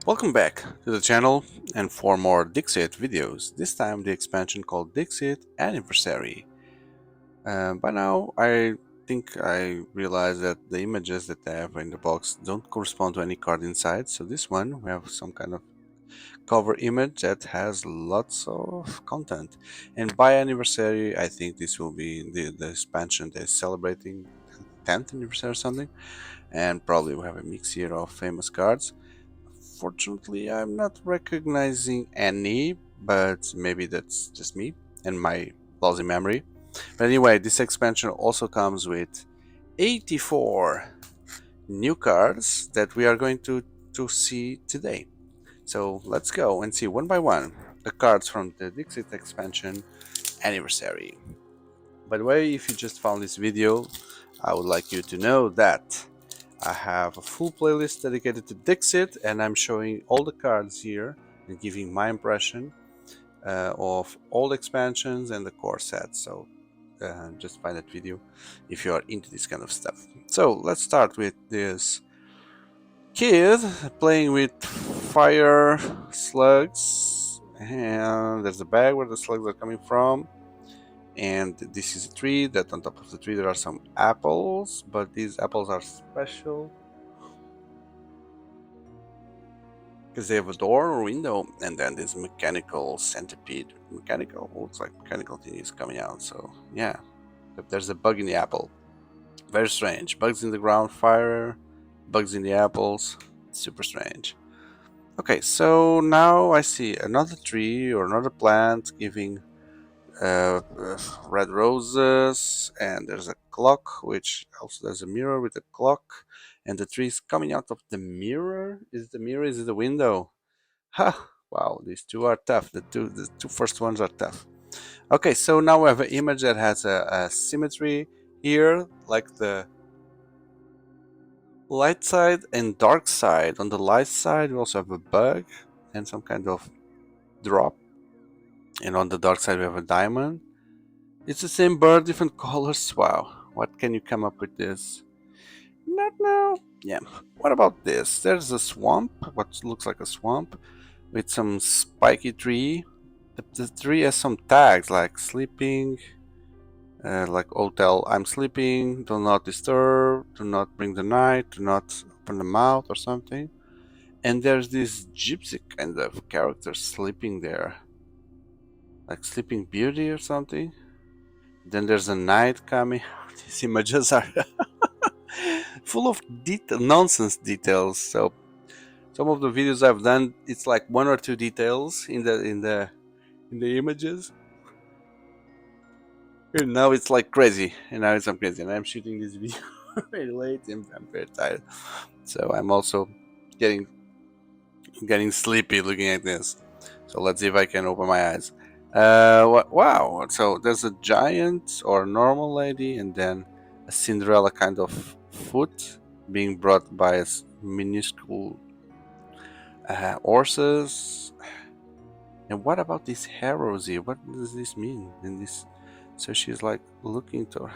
Welcome back to the channel and for more Dixit videos, this time the expansion called Dixit Anniversary. By now I think I realized that the images that I have in the box don't correspond to any card inside, so this one we have some kind of cover image that has lots of content. And by anniversary I think this will be the expansion that is celebrating 10th anniversary or something, and probably we have a mix here of famous cards. Fortunately, I'm not recognizing any, but maybe that's just me and my lousy memory. But anyway, this expansion also comes with 84 new cards that we are going to see today. So let's go and see one by one the cards from the Dixit expansion anniversary. By the way, if you just found this video, I would like you to know that I have a full playlist dedicated to Dixit, and I'm showing all the cards here and giving my impression of all the expansions and the core set. So just find that video if you are into this kind of stuff. So let's start with this kid playing with fire slugs, and there's a bag where the slugs are coming from. And this is a tree that on top of the tree there are some apples, but these apples are special because they have a door or window, and then this mechanical centipede, mechanical, looks like mechanical thing is coming out. So yeah, but there's a bug in the apple. Very strange. Bugs in the ground, fire, bugs in the apples. Super strange. Okay, so now I see another tree or another plant giving uh, uh, red roses, and there's a clock, which also there's a mirror with a clock, and the tree is coming out of the mirror. Is the mirror? Is it the window? Ha! Wow, these two are tough. The two first ones are tough. Okay, so now we have an image that has a symmetry here, like the light side and dark side. On the light side, we also have a bug and some kind of drop, and on the dark side, we have a diamond. It's the same bird, different colors. Wow, what can you come up with this? Not now. Yeah. What about this? There's a swamp, what looks like a swamp, with some spiky tree. The tree has some tags like sleeping, like hotel, I'm sleeping, do not disturb, do not bring the night, do not open the mouth or something. And there's this gypsy kind of character sleeping there, like Sleeping Beauty or something. Then there's a night coming. These images are full of nonsense details. So some of the videos I've done, it's like one or two details in the images. And now it's like crazy, and now I'm crazy, and I'm shooting this video very late, and I'm very tired. So I'm also getting getting sleepy looking at this. So let's see if I can open my eyes. Wow! So there's a giant or normal lady, and then a Cinderella kind of foot being brought by a minuscule horses. And what about this hair, Rosie? What does this mean? In this, so she's like looking to her.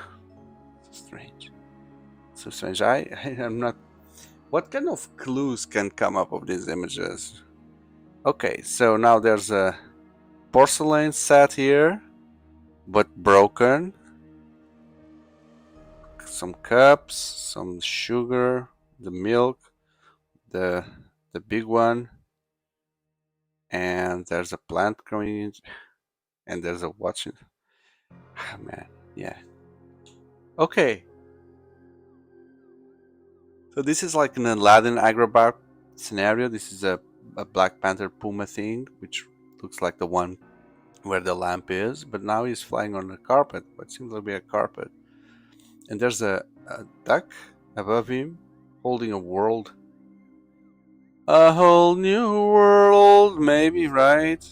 So strange. So strange. I am not. What kind of clues can come up of these images? Okay, so now there's a porcelain set here, but broken. Some cups, some sugar, the milk, the the big one, and there's a plant growing in, and there's a watch. Ah, man, yeah. Okay, so this is like an Aladdin Agrabah scenario. This is a Black Panther Puma thing, which looks like the one where the lamp is, but now he's flying on a carpet, what seems to be a carpet. And there's a duck above him holding a world. A whole new world, maybe, right?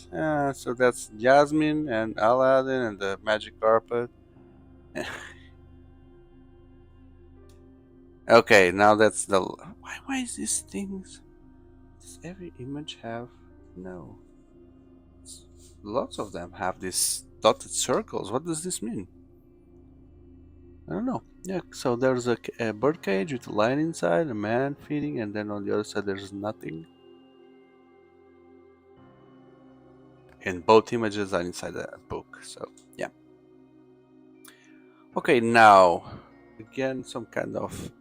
So that's Jasmine and Aladdin and the magic carpet. Okay, now that's the. Why is these things? Does every image have. No. Lots of them have these dotted circles. What does this mean? I don't know. Yeah, so there's a bird cage with a lion inside, a man feeding, and then on the other side there's nothing. and both images are inside the book. So yeah. Okay, now again some kind of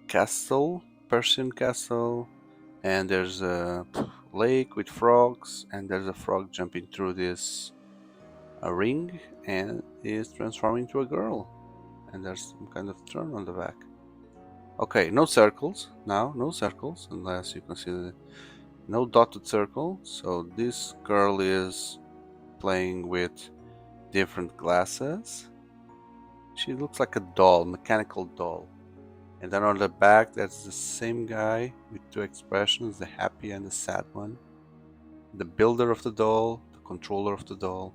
castle, Persian castle, and there's a lake with frogs, and there's a frog jumping through this a ring and is transforming into a girl, and there's some kind of throne on the back. Okay, no circles now, no circles unless you consider no dotted circle. So this girl is playing with different glasses. She looks like a doll, mechanical doll. And then on the back, there's the same guy with two expressions, the happy and the sad one. The builder of the doll, the controller of the doll.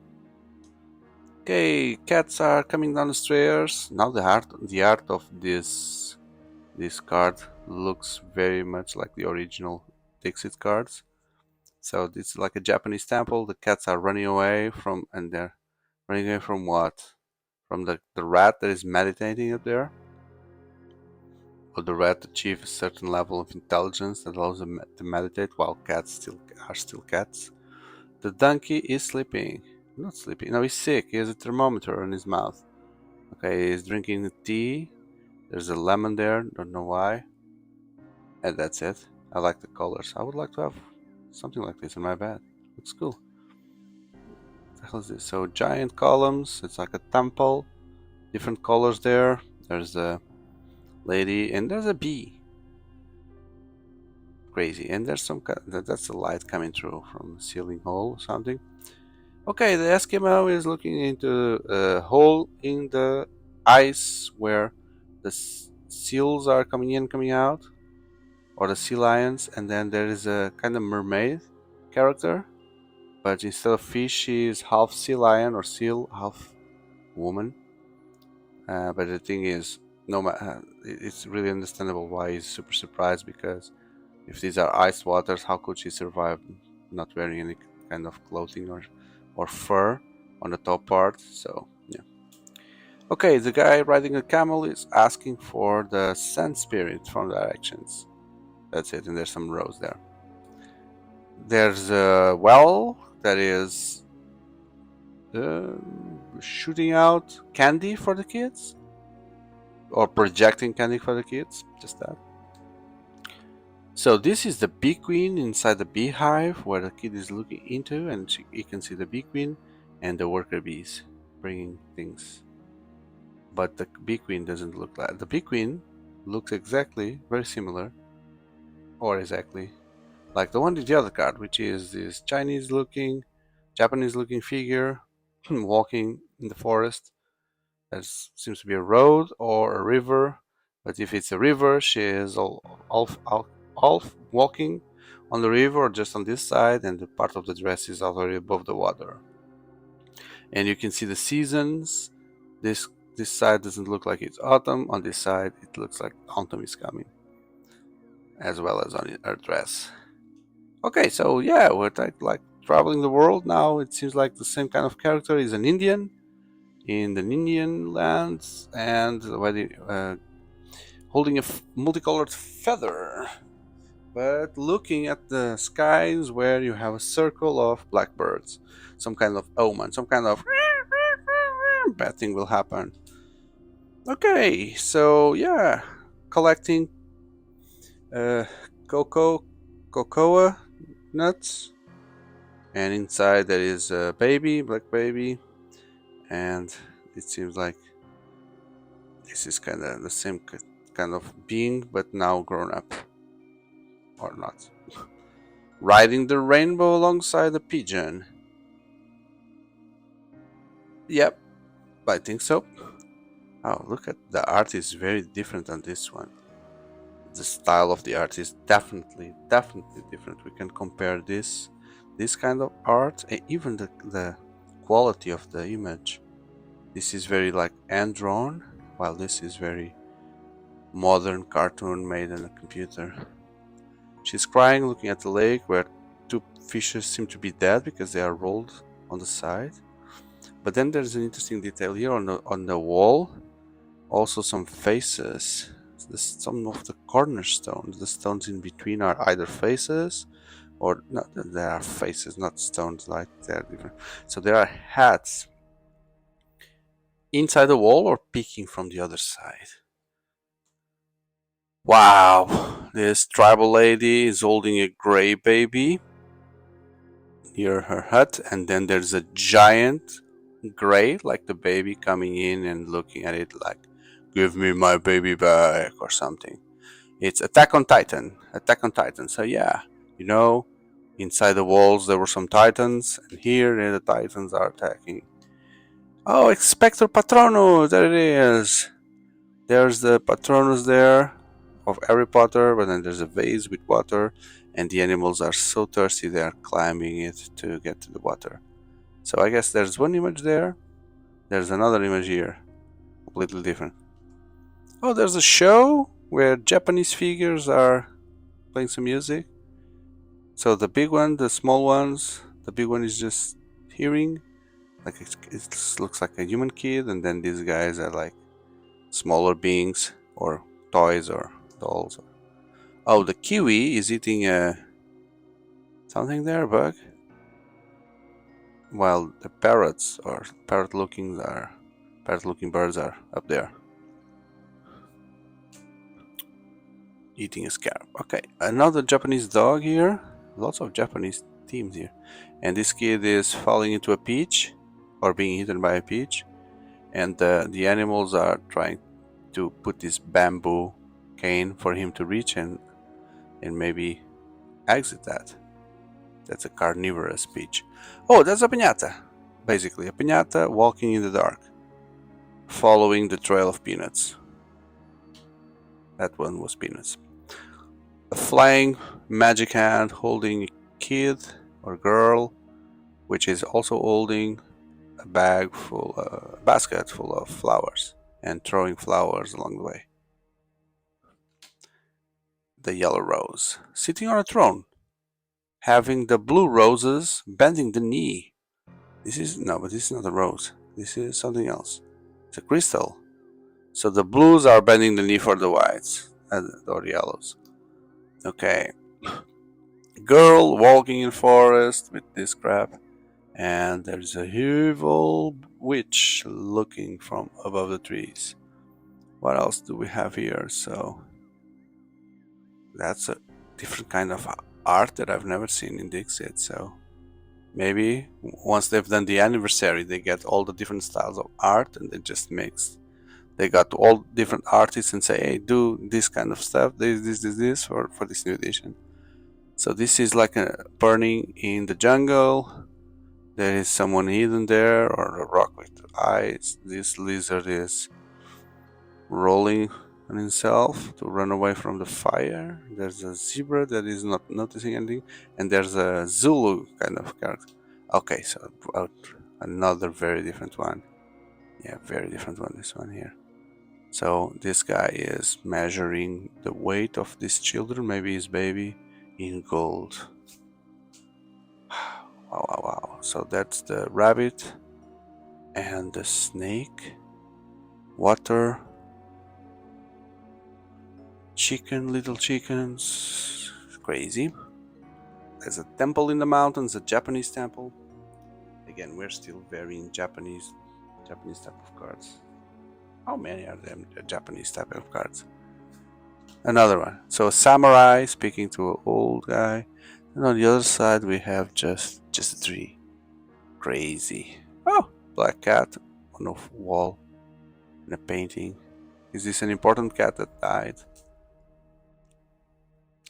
Okay, cats are coming down the stairs. Now the art of this card looks very much like the original Dixit cards. So this is like a Japanese temple. The cats are running away from, and they're running away from what? From the rat that is meditating up there. Or the rat achieve a certain level of intelligence that allows them to meditate while cats are still cats. The donkey is sleeping. Not sleeping. No, he's sick. He has a thermometer in his mouth. Okay, he's drinking the tea. There's a lemon there. Don't know why. And that's it. I like the colors. I would like to have something like this in my bed. Looks cool. What the hell is this? So giant columns. It's like a temple. Different colors there. There's a lady and there's a bee. Crazy. And there's some that's the light coming through from the ceiling hole or something. Okay, the Eskimo is looking into a hole in the ice where the seals are coming in, coming out, or the sea lions, and then there is a kind of mermaid character, but instead of fish, she is half sea lion or seal, half woman. But the thing is, it's really understandable why he's super surprised, because if these are ice waters, how could she survive not wearing any kind of clothing or fur on the top part? So yeah. Okay, the guy riding a camel is asking for the sand spirit from directions. That's it, and there's some rows there. There's a well that is uh, shooting out candy for the kids, or projecting candy for the kids, just that. So this is the bee queen inside the beehive where the kid is looking into, and you can see the bee queen and the worker bees bringing things. But the bee queen doesn't look like the bee queen. Looks exactly very similar, or exactly like the one in the other card, which is this Chinese-looking, Japanese-looking figure walking in the forest. That seems to be a road or a river. But if it's a river, she is all walking on the river or just on this side, and the part of the dress is already above the water. And you can see the seasons. This side doesn't look like it's autumn. On this side, it looks like autumn is coming, as well as on her dress. Okay, so yeah, we're like traveling the world now. It seems like the same kind of character is an Indian in the Indian lands, and holding a multicolored feather, but looking at the skies where you have a circle of blackbirds, some kind of omen, some kind of bad thing will happen. Okay, so yeah, collecting uh, cocoa nuts, and inside there is a baby, black baby, and it seems like this is kind of the same kind of being, but now grown up, or not. Riding the rainbow alongside a pigeon. Yep, I think so. Oh, look at the art is very different on this one. The style of the art is definitely different. We can compare this kind of art, and even the quality of the image. This is very like hand drawn, while this is very modern cartoon made on a computer. She's crying, looking at the lake where two fishes seem to be dead because they are rolled on the side. But then there's an interesting detail here on the wall. Also some faces. Some of the cornerstones, the stones in between, are either faces or no, there are faces, not stones, like they're different. So there are hats inside the wall or peeking from the other side. Wow, this tribal lady is holding a gray baby near her hut, and then there's a giant gray, like the baby, coming in and looking at it like, give me my baby back or something. It's Attack on Titan. Attack on Titan. So yeah, you know, inside the walls there were some titans, and here the titans are attacking. Oh, Expector Patronus! There it is! There's the Patronus there of Harry Potter, but then there's a vase with water, and the animals are so thirsty they are climbing it to get to the water. So I guess there's one image there, there's another image here, completely different. Oh, there's a show where Japanese figures are playing some music. So the big one, the small ones, the big one is just hearing, like it looks like a human kid, and then these guys are like smaller beings or toys or dolls. Oh, the kiwi is eating something there, bug. While the parrots or parrot-looking birds are up there eating a scarab. Okay, another Japanese dog here. Lots of Japanese themes here. And this kid is falling into a peach or being eaten by a peach. And the animals are trying to put this bamboo cane for him to reach and maybe exit that. That's a carnivorous peach. Oh, that's a piñata. Basically, a piñata walking in the dark, following the trail of peanuts. That one was peanuts. A flying magic hand holding a kid or girl, which is also holding a basket full of flowers and throwing flowers along the way. The yellow rose, sitting on a throne, having the blue roses bending the knee. This is not a rose. This is something else. It's a crystal. So the blues are bending the knee for the whites or the yellows. Okay. Girl walking in forest with this crab, and there's a evil witch looking from above the trees. What else do we have here? So that's a different kind of art that I've never seen in Dixit. So maybe once they've done the anniversary, they get all the different styles of art and they just mix. They got all different artists and say, hey, do this kind of stuff, this for this new edition. So this is like a burning in the jungle. There is someone hidden there, or a rock with eyes. This lizard is rolling on himself to run away from the fire. There's a zebra that is not noticing anything, and there's a Zulu kind of character. Okay, so another very different one. Yeah, very different one, this one here. So this guy is measuring the weight of these children, maybe his baby, in gold. Wow, wow, wow. So that's the rabbit and the snake. Water. Chicken, little chickens. Crazy. There's a temple in the mountains, a Japanese temple. Again, we're still very in Japanese type of cards. How many are there Japanese type of cards? Another one. So a samurai speaking to an old guy. And on the other side we have just a tree. Crazy. Oh, black cat on a wall in a painting. Is this an important cat that died?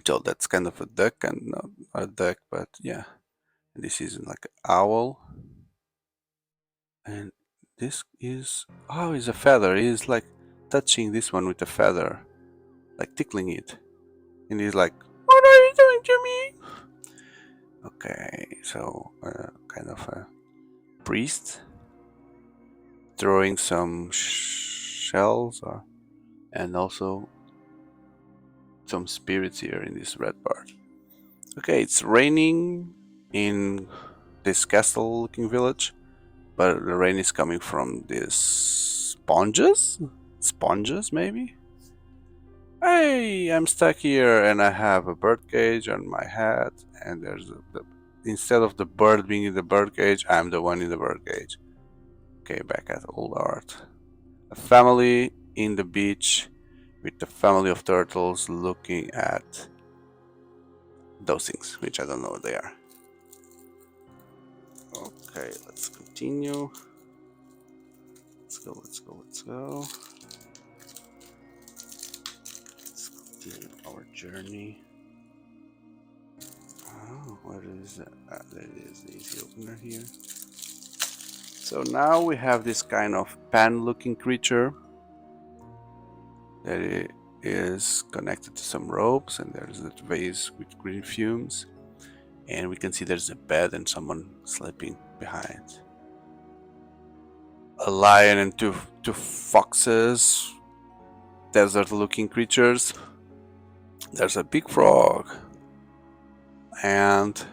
So that's kind of a duck and not a duck, but yeah. And this is like an owl. And this is, oh, it's a feather. He's like touching this one with a feather, like tickling it. And he's like, what are you doing to me? Okay, so kind of a priest throwing some shells and also some spirits here in this red part. Okay, it's raining in this castle looking village, but the rain is coming from these sponges maybe. Hey, I'm stuck here and I have a bird cage on my head, and instead of the bird being in the bird cage, I'm the one in the bird cage. Okay, back at old art. A family in the beach with a family of turtles looking at those things, which I don't know what they are. Okay, let's continue. Let's go, let's go, let's go. Let's continue our journey. Oh, what is that? There it is, the easy opener here. So now we have this kind of pan-looking creature that is connected to some ropes, and there's that vase with green fumes, and we can see there's a bed and someone sleeping behind. A lion and two foxes, desert-looking creatures. There's a big frog and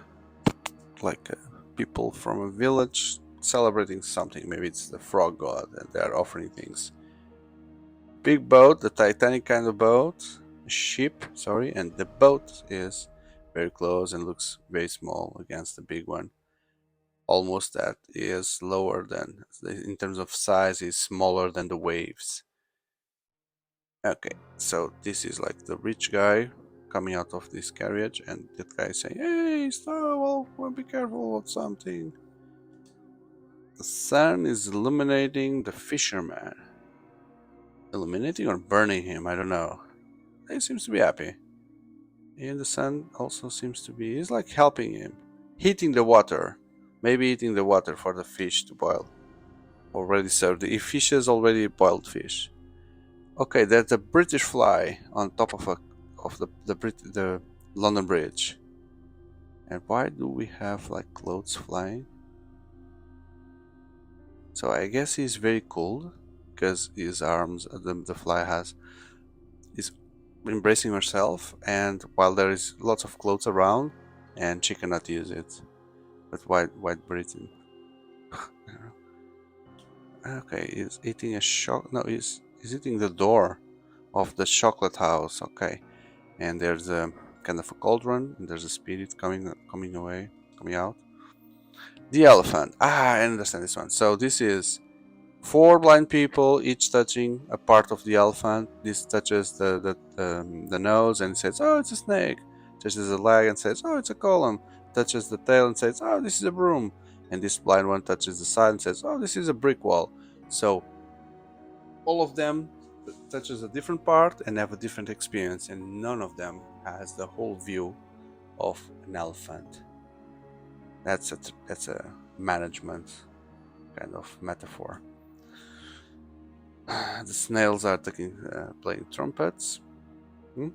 like people from a village celebrating something. Maybe it's the frog god and they're offering things. Big boat, the Titanic kind of boat, ship, sorry, and the boat is very close and looks very small against the big one. Almost that is lower than, in terms of size, is smaller than the waves. Okay, so this is like the rich guy coming out of this carriage, and that guy is saying, "Hey, stop! Well, be careful of something." The sun is illuminating the fisherman. Illuminating or burning him? I don't know. He seems to be happy. And the sun also seems to be, he's like helping him. Heating the water. Maybe heating the water for the fish to boil. Already served. He fishes already boiled fish. Okay, there's a British fly on top of the London Bridge. And why do we have like clothes flying? So I guess he's very cold because his arms, the fly is embracing herself, and while there is lots of clothes around, and she cannot use it. But White Britain. Okay, he's eating a shock. No, he's eating the door of the chocolate house. Okay, and there's a kind of a cauldron, and there's a spirit coming out. The elephant. Ah, I understand this one. So this is four blind people, each touching a part of the elephant. This touches the nose and says, "Oh, it's a snake." Touches the leg and says, "Oh, it's a column." Touches the tail and says, "Oh, this is a broom." And this blind one touches the side and says, "Oh, this is a brick wall." So all of them touches a different part and have a different experience, and none of them has the whole view of an elephant. That's a management kind of metaphor. The snails are playing trumpets. Hmm?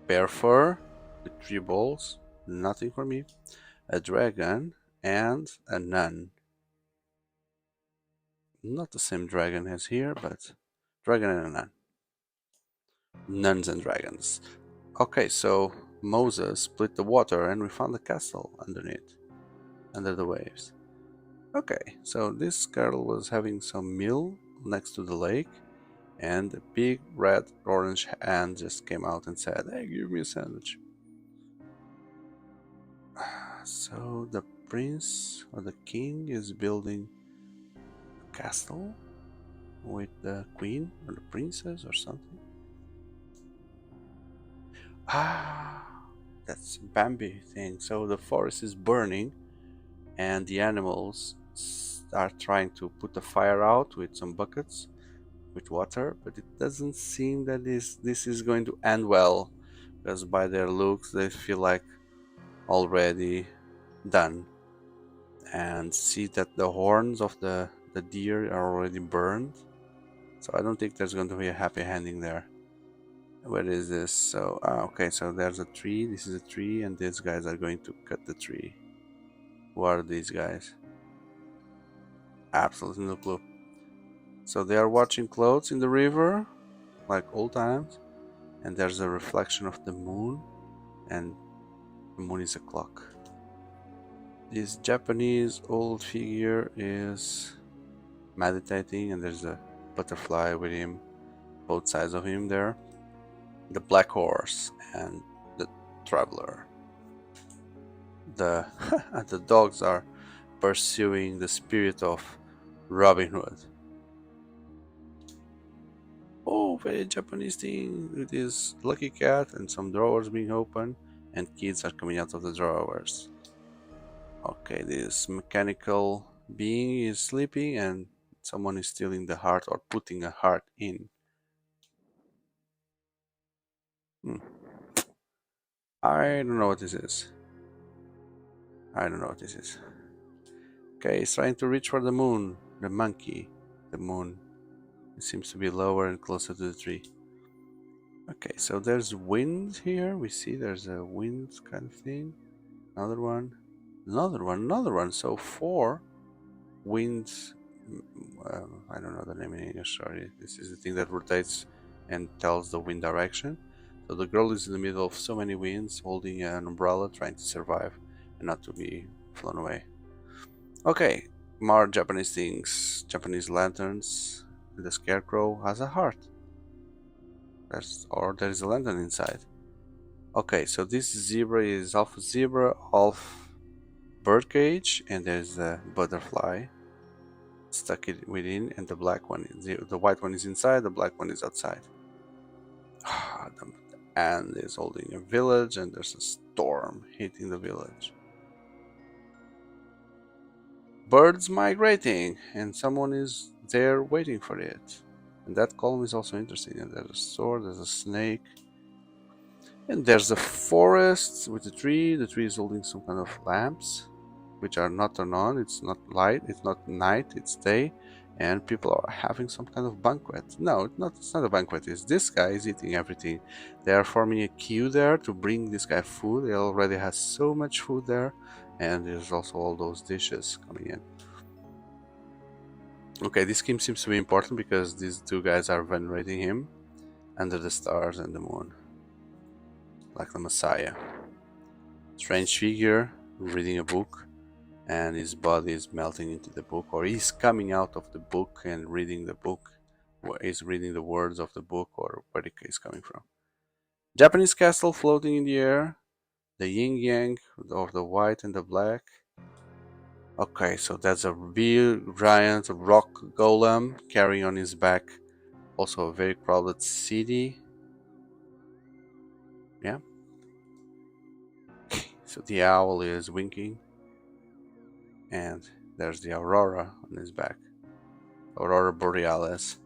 Bear fur with three balls, nothing for me. A dragon and a nun. Not the same dragon as here, but dragon and a nun. Nuns and dragons. Okay, so Moses split the water and we found a castle underneath, under the waves. Okay, so this girl was having some meal next to the lake, and a big red orange hand just came out and said, "Hey, give me a sandwich." So the prince or the king is building a castle with the queen or the princess or something. Ah, that's Bambi thing. So the forest is burning, and the animals are trying to put the fire out with some buckets with water, but it doesn't seem that this is going to end well, because by their looks they feel like already done, and see that the horns of the deer are already burned. So I don't think there's going to be a happy ending there. Where is this? So okay, so there's a tree. This is a tree, and these guys are going to cut the tree. Who are these guys? Absolutely no clue. So they are watching clothes in the river, like old times, and there's a reflection of the moon, and the moon is a clock. This Japanese old figure is meditating, and there's a butterfly with him, both sides of him there. The black horse and the traveler. The the dogs are pursuing the spirit of Robin Hood. Oh, very Japanese thing with this lucky cat and some drawers being open and kids are coming out of the drawers. Okay, this mechanical being is sleeping and someone is stealing the heart or putting a heart in. Hmm. I don't know what this is. I don't know what this is. Okay, it's trying to reach for the moon. The monkey. The moon. It seems to be lower and closer to the tree. Okay, so there's wind here. We see there's a wind kind of thing. Another one. Another one. Another one. So four winds. I don't know the name in English. Sorry. This is the thing that rotates and tells the wind direction. So the girl is in the middle of so many winds, holding an umbrella, trying to survive and not to be flown away. Okay, more Japanese things. Japanese lanterns. The scarecrow has a heart. There is a lantern inside. Okay, so this zebra is half zebra, half birdcage, and there's a butterfly stuck it within, and the black one is the white one is inside, the black one is outside. The ant is holding a village, and there's a storm hitting the village. Birds migrating, and someone is there waiting for it. And that column is also interesting. And there's a sword, there's a snake, and there's a forest with a tree. The tree is holding some kind of lamps, which are not turned on. It's not light, it's not night, it's day. And people are having some kind of banquet. No, it's not a banquet. It's this guy is eating everything. They are forming a queue there to bring this guy food. He already has so much food there. And there's also all those dishes coming in. Okay, this game seems to be important because these two guys are venerating him under the stars and the moon, like the Messiah. Strange figure reading a book, and his body is melting into the book, or he's coming out of the book and reading the book, or he's reading the words of the book, or where the is coming from. Japanese castle floating in the air, the yin yang, or the white and the black. Okay, so that's a real giant rock golem carrying on his back also a very crowded city. Yeah. So the owl is winking, and there's the aurora on his back. Aurora borealis.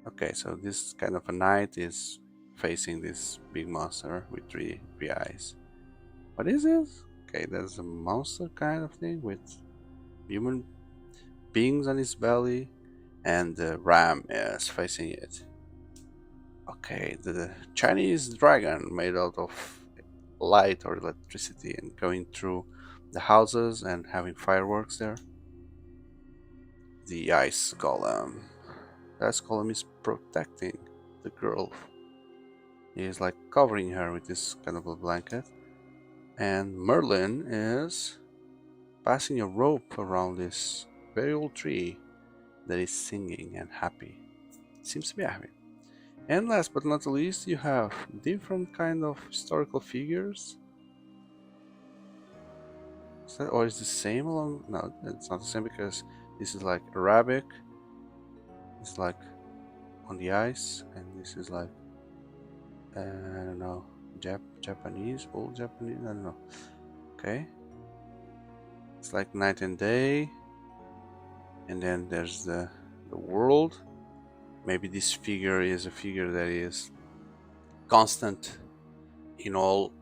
Okay, so this kind of a knight is facing this big monster with three eyes. What is this? Okay, there's a monster kind of thing with human beings on his belly, and the ram is facing it. Okay, the Chinese dragon made out of light or electricity and going through the houses and having fireworks there. The ice golem. The ice golem is protecting the girl. He is like covering her with this kind of a blanket. And Merlin is passing a rope around this very old tree that is singing and happy. Seems to be happy. And last but not least, you have different kind of historical figures. Or is the same along? No, it's not the same because this is like Arabic. It's like on the ice, and this is like I don't know, Japanese, old Japanese. I don't know. Okay, it's like night and day, and then there's the world. Maybe this figure is a figure that is constant in all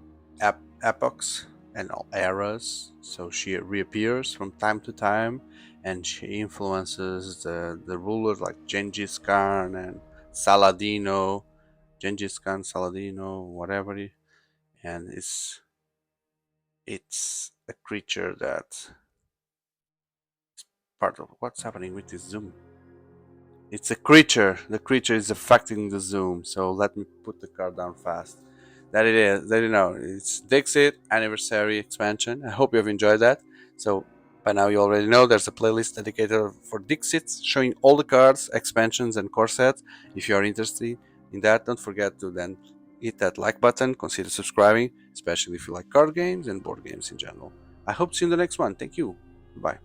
epochs and all eras. So she reappears from time to time, and she influences the rulers like Genghis Khan and Saladino, Genghis Khan, Saladino, whatever. And it's a creature that part of what's happening with this zoom. It's a creature. The creature is affecting the zoom. So let me put the card down fast. That it is. That you know. It's Dixit Anniversary Expansion. I hope you have enjoyed that. So By now you already know there's a playlist dedicated for Dixit showing all the cards, expansions, and core sets. If you are interested in that, don't forget to then hit that like button, consider subscribing, especially if you like card games and board games in general. I hope to see you in the next one. Thank you. Bye.